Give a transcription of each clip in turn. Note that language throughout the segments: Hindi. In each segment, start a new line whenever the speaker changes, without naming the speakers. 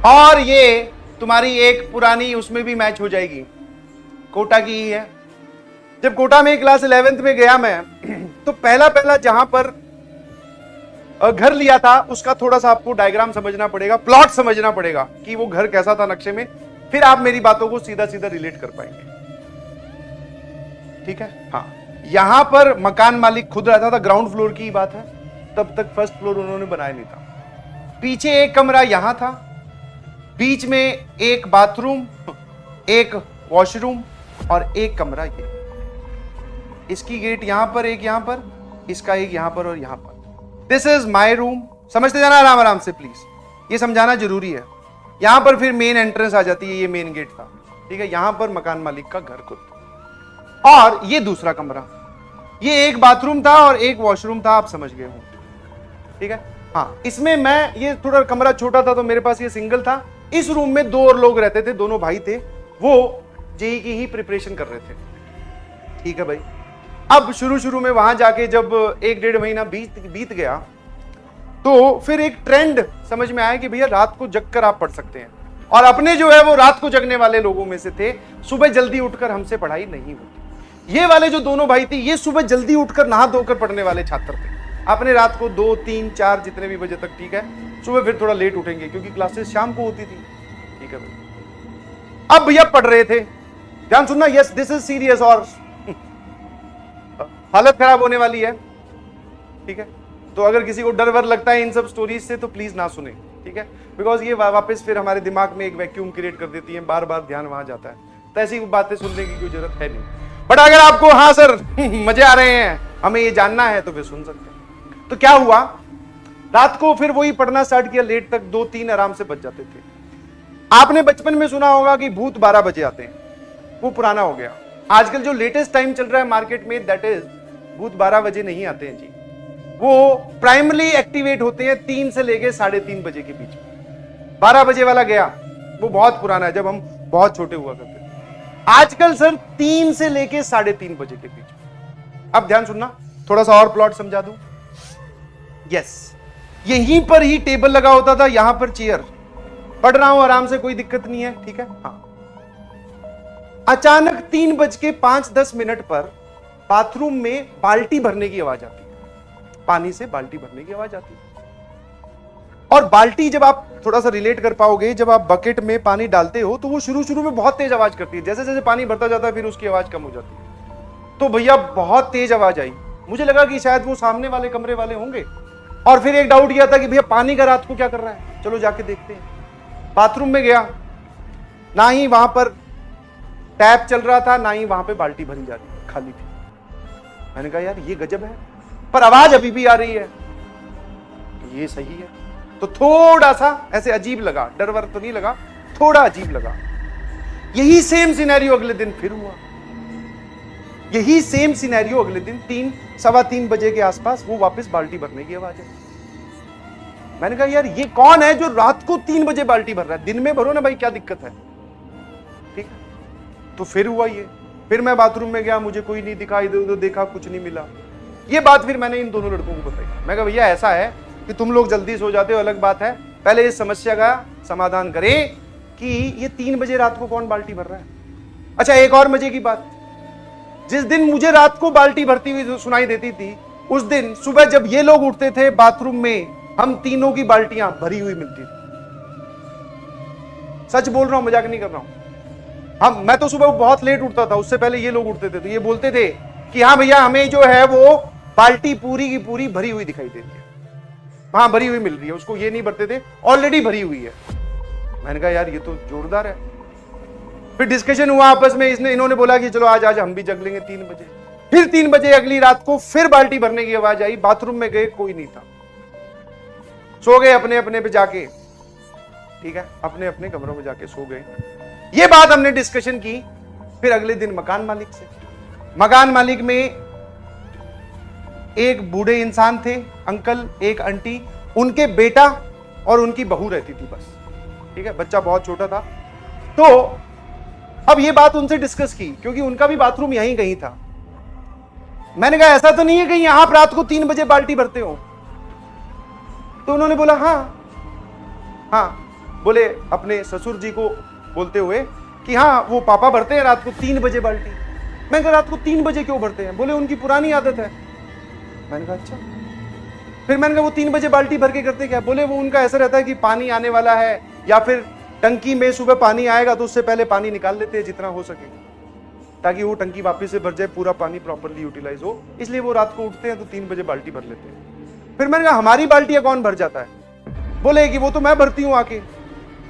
और ये तुम्हारी एक पुरानी उसमें भी मैच हो जाएगी, कोटा की ही है। जब कोटा में क्लास 11th में गया मैं, तो पहला जहां पर घर लिया था उसका थोड़ा सा आपको डायग्राम समझना पड़ेगा, प्लॉट समझना पड़ेगा कि वो घर कैसा था नक्शे में, फिर आप मेरी बातों को सीधा सीधा रिलेट कर पाएंगे। ठीक है? हाँ, यहां पर मकान मालिक खुद रहता था, ग्राउंड फ्लोर की बात है, तब तक फर्स्ट फ्लोर उन्होंने बनाया नहीं था। पीछे एक कमरा यहां था, बीच में एक बाथरूम, एक वॉशरूम और एक कमरा ये। इसकी गेट यहां पर, एक यहां पर, इसका एक यहां पर और यहां पर। This is my room. समझते जाना आराम आराम से प्लीज, ये समझाना जरूरी है। यहां पर फिर मेन एंट्रेंस आ जाती है, ये मेन गेट था। ठीक है? यहां पर मकान मालिक का घर खुद, और ये दूसरा कमरा, ये एक बाथरूम था और एक वॉशरूम था, आप समझ गए हो। ठीक है? हाँ, इसमें मैं, ये थोड़ा कमरा छोटा था तो मेरे पास ये सिंगल था। इस रूम में दो और लोग रहते थे, दोनों भाई थे, वो जेई की ही प्रिपरेशन कर रहे थे। ठीक है भाई? अब शुरू में वहां जाके जब 1-1.5 महीना बीत गया, तो फिर एक ट्रेंड समझ में आया कि भैया रात को जग कर आप पढ़ सकते हैं। और अपने जो है वो रात को जगने वाले लोगों में से थे, सुबह जल्दी उठकर हमसे पढ़ाई नहीं होती। ये वाले जो दोनों भाई थे, ये सुबह जल्दी उठकर नहा धोकर पढ़ने वाले छात्र थे। अपने रात को 2, 3, 4 जितने भी बजे तक, ठीक है, सुबह फिर थोड़ा लेट उठेंगे क्योंकि क्लासेस शाम को होती थी। ठीक है भाई? अब भैया पढ़ रहे थे, ध्यान सुनना, यस दिस इज सीरियस और हालत खराब होने वाली है। ठीक है? तो अगर किसी को डर वर लगता है इन सब स्टोरीज से तो प्लीज ना सुने। ठीक है? बिकॉज ये वापस फिर हमारे दिमाग में एक वैक्यूम क्रिएट कर देती है, बार बार ध्यान वहां जाता है, तो ऐसी बातें सुनने की कोई जरूरत है नहीं। बट अगर आपको हाँ सर मजे आ रहे हैं, हमें ये जानना है, तो फिर सुन सकते हैं। तो क्या हुआ, रात को फिर वही पढ़ना स्टार्ट किया, लेट तक 2-3 आराम से बच जाते थे। आपने बचपन में सुना होगा कि भूत 12 बजे आते हैं, वो पुराना हो गया। आजकल जो लेटेस्ट टाइम चल रहा है मार्केट में, दैट इज भूत 12 बजे नहीं आते हैं जी, वो प्राइमरी एक्टिवेट होते हैं 3 से लेके 3:30 बजे के बीच में। 12 बजे वाला गया, वो बहुत पुराना है, जब हम बहुत छोटे हुआ करते थे। आजकल सर 3 से लेके 3:30 बजे के बीच में। अब ध्यान सुनना, थोड़ा सा और प्लॉट समझा दूं। यस, यहीं पर ही टेबल लगा होता था, यहां पर चेयर, पढ़ रहा हूं आराम से, कोई दिक्कत नहीं है। ठीक है? हाँ, अचानक 3:05 पर बाथरूम में बाल्टी भरने की आवाज आती है, पानी से बाल्टी भरने की आवाज आती है। और बाल्टी, जब आप थोड़ा सा रिलेट कर पाओगे, जब आप बकेट में पानी डालते हो तो वो शुरू में बहुत तेज आवाज करती है, जैसे जैसे पानी भरता जाता है फिर उसकी आवाज कम हो जाती है। तो भैया बहुत तेज आवाज आई, मुझे लगा कि शायद वो सामने वाले कमरे वाले होंगे। और फिर एक डाउट किया था कि भैया पानी का रात को क्या कर रहा है, चलो जाके देखते हैं। बाथरूम में गया, ना ही वहां पर टैप चल रहा था, ना ही वहां पे बाल्टी भरी जा रही, खाली थी। मैंने कहा यार ये गजब है, पर आवाज अभी भी आ रही है, ये सही है। तो थोड़ा सा ऐसे अजीब लगा, डर वर तो नहीं लगा, थोड़ा अजीब लगा। यही सेम सिनेरियो अगले दिन फिर हुआ, यही सेम सिनेरियो अगले दिन 3-3:15 बजे के आसपास, वो वापस बाल्टी भरने की आवाज है। मैंने कहा यार ये कौन है जो रात को 3 बजे बाल्टी भर रहा है, दिन में भरो ना भाई, क्या दिक्कत है। ठीक है? तो फिर हुआ ये, फिर मैं बाथरूम में गया, मुझे कोई नहीं दिखा, इधर उधर देखा, कुछ नहीं मिला। ये बात फिर मैंने इन दोनों लड़कों को बताई। मैं कहा भैया ऐसा है कि तुम लोग जल्दी सो जाते हो, अलग बात है, पहले इस समस्या का समाधान करें कि ये 3 बजे रात को कौन बाल्टी भर रहा है। अच्छा, एक और मजे की बात, जिस दिन मुझे रात को बाल्टी भरती हुई सुनाई देती थी, उस दिन सुबह जब ये लोग उठते थे बाथरूम में, हम तीनों की बाल्टियां भरी हुई मिलती थी। सच बोल रहा हूं, मजाक नहीं कर रहा हूं। मैं तो सुबह बहुत लेट उठता था, उससे पहले ये लोग उठते थे, तो ये बोलते थे कि हाँ भैया हमें जो है वो बाल्टी पूरी की पूरी भरी हुई दिखाई देती है, हाँ भरी हुई मिल रही है। उसको ये नहीं भरते थे, ऑलरेडी भरी हुई है। मैंने कहा यार ये तो जोरदार है। फिर डिस्कशन हुआ आपस में, इन्होंने बोला कि चलो आज हम भी जग लेंगे 3 बजे। फिर 3 बजे अगली रात को फिर बाल्टी भरने की आवाज आई, बाथरूम में गए, कोई नहीं था, सो गए अपने अपने पे जाके। ठीक है, अपने अपने कमरों में जाके सो गए। ये बात हमने डिस्कशन की। फिर अगले दिन मकान मालिक से, मकान मालिक में एक बूढ़े इंसान थे, अंकल, एक आंटी, उनके बेटा और उनकी बहू रहती थी बस। ठीक है, बच्चा बहुत छोटा था। तो अब ये बात उनसे डिस्कस की, क्योंकि उनका भी बाथरूम यहीं कहीं था। मैंने कहा ऐसा तो नहीं है कहीं आप रात को 3 बजे बाल्टी भरते हो? तो उन्होंने बोला हाँ, बोले अपने ससुर जी को बोलते हुए कि हाँ वो पापा भरते हैं रात को 3 बजे बाल्टी। मैंने कहा रात को 3 बजे क्यों भरते हैं? बोले उनकी पुरानी आदत है। मैंने कहा अच्छा। फिर मैंने कहा वो 3 बजे बाल्टी भर के करते क्या? बोले वो उनका ऐसा रहता है कि पानी आने वाला है या फिर टंकी में सुबह पानी आएगा तो उससे पहले पानी निकाल लेते हैं जितना हो सके, ताकि वो टंकी वापस से भर जाए, पूरा पानी प्रॉपर्ली यूटिलाइज हो, इसलिए वो रात को उठते हैं तो 3 बजे बाल्टी भर लेते हैं। फिर मैंने कहा हमारी बाल्टियां कौन भर जाता है? बोले कि वो तो मैं भरती हूँ आके,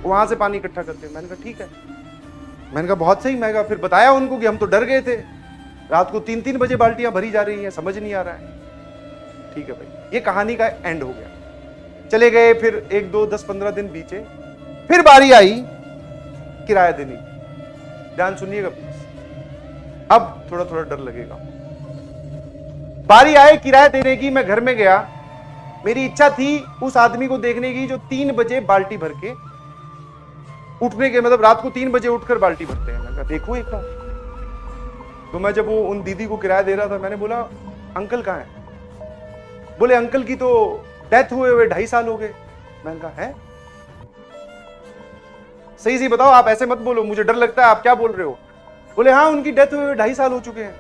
वहां से पानी इकट्ठा करते हैं। मैंने कहा ठीक है। मैंने कहा बहुत सही। मैं कहा फिर बताया उनको कि हम तो डर गए थे, रात को 3-3 बजे बाल्टियां भरी जा रही हैं, समझ नहीं आ रहा है। ठीक है भाई, ये कहानी का एंड हो गया। चले गए, फिर 1, 2, 10, 15 दिन बीते, फिर बारी आई किराया देने की। ध्यान सुनिएगा प्लीज, अब थोड़ा थोड़ा डर लगेगा। बारी आए किराया देने की, मैं घर में गया। मेरी इच्छा थी उस आदमी को देखने की जो 3 बजे बाल्टी भर के उठने के, मतलब रात को 3 बजे उठकर बाल्टी भरते हैं। मैंने कहा देखो एक बार। तो मैं जब वो उन दीदी को किराया दे रहा था, मैंने बोला अंकल कहाँ है? बोले अंकल की तो डेथ हुए 2.5 साल हो गए। मैंने कहा है? सही सही बताओ, आप ऐसे मत बोलो, मुझे डर लगता है, आप क्या बोल रहे हो? बोले हाँ उनकी डेथ हुए 2.5 साल हो चुके हैं।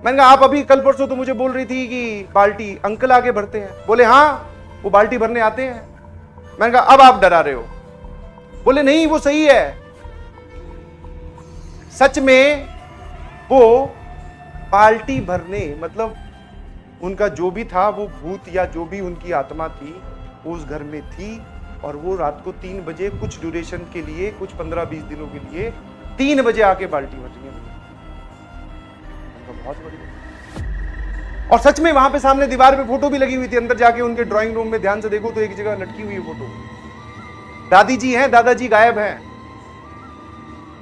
मैंने कहा आप अभी कल परसों तो मुझे बोल रही थी कि बाल्टी अंकल आके भरते हैं। बोले हाँ वो बाल्टी भरने आते हैं। मैंने कहा अब आप डरा रहे हो। बोले नहीं वो सही है, सच में वो बाल्टी भरने, मतलब उनका जो भी था वो भूत या जो भी उनकी आत्मा थी वो उस घर में थी, और वो रात को 3 बजे कुछ ड्यूरेशन के लिए, कुछ 15-20 दिनों के लिए 3 बजे आके बाल्टी भर रही है। बहुत बढ़िया। और सच में वहां पे सामने दीवार पे फोटो भी लगी हुई थी। अंदर जाके उनके ड्राइंग रूम में ध्यान से देखो तो एक जगह लटकी हुई है फोटो। दादी जी हैं, दादाजी गायब हैं।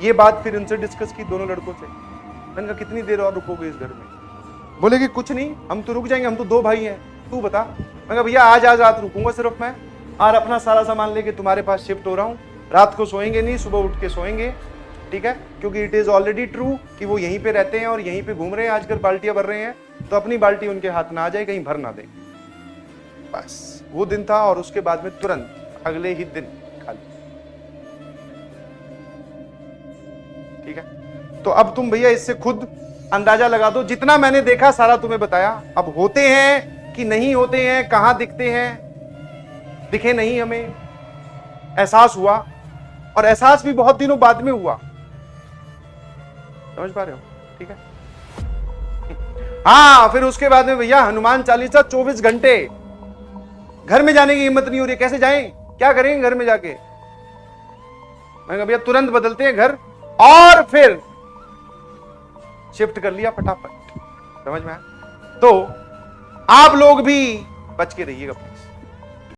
ये बात फिर उनसे डिस्कस की दोनों लड़कों से। मैंने कहा कितनी देर और रुकोगे इस घर में? बोले कि कुछ नहीं, हम तो रुक जाएंगे, हम तो 2 भाई हैं, तू बता। मैं कहा भैया आज रात रुकूंगा सिर्फ मैं, और अपना सारा सामान लेके तुम्हारे पास शिफ्ट हो रहा हूँ। रात को सोएंगे नहीं, सुबह उठ के सोएंगे, ठीक है? क्योंकि इट इज ऑलरेडी ट्रू कि वो यहीं पे रहते हैं और यहीं पे घूम रहे हैं आजकल, बाल्टियां भर रहे हैं, तो अपनी बाल्टी उनके हाथ ना आ जाए, कहीं भर ना दे। बस वो दिन था, और उसके बाद में तुरंत अगले ही दिन खाली। ठीक है? तो अब तुम भैया इससे खुद अंदाजा लगा दो, जितना मैंने देखा सारा तुम्हें बताया। अब होते हैं कि नहीं होते हैं, कहां दिखते हैं, दिखे नहीं, हमें एहसास हुआ, और एहसास भी बहुत दिनों बाद में हुआ। समझ पा रहे हो? ठीक है? हाँ, फिर उसके बाद में भैया हनुमान चालीसा 24 घंटे। घर में जाने की हिम्मत नहीं हो रही, कैसे जाएं, क्या करेंगे घर में जाके? मैंने कहा भैया तुरंत बदलते हैं घर, और फिर शिफ्ट कर लिया फटाफट। समझ में आया? तो आप लोग भी बच के रहिएगा।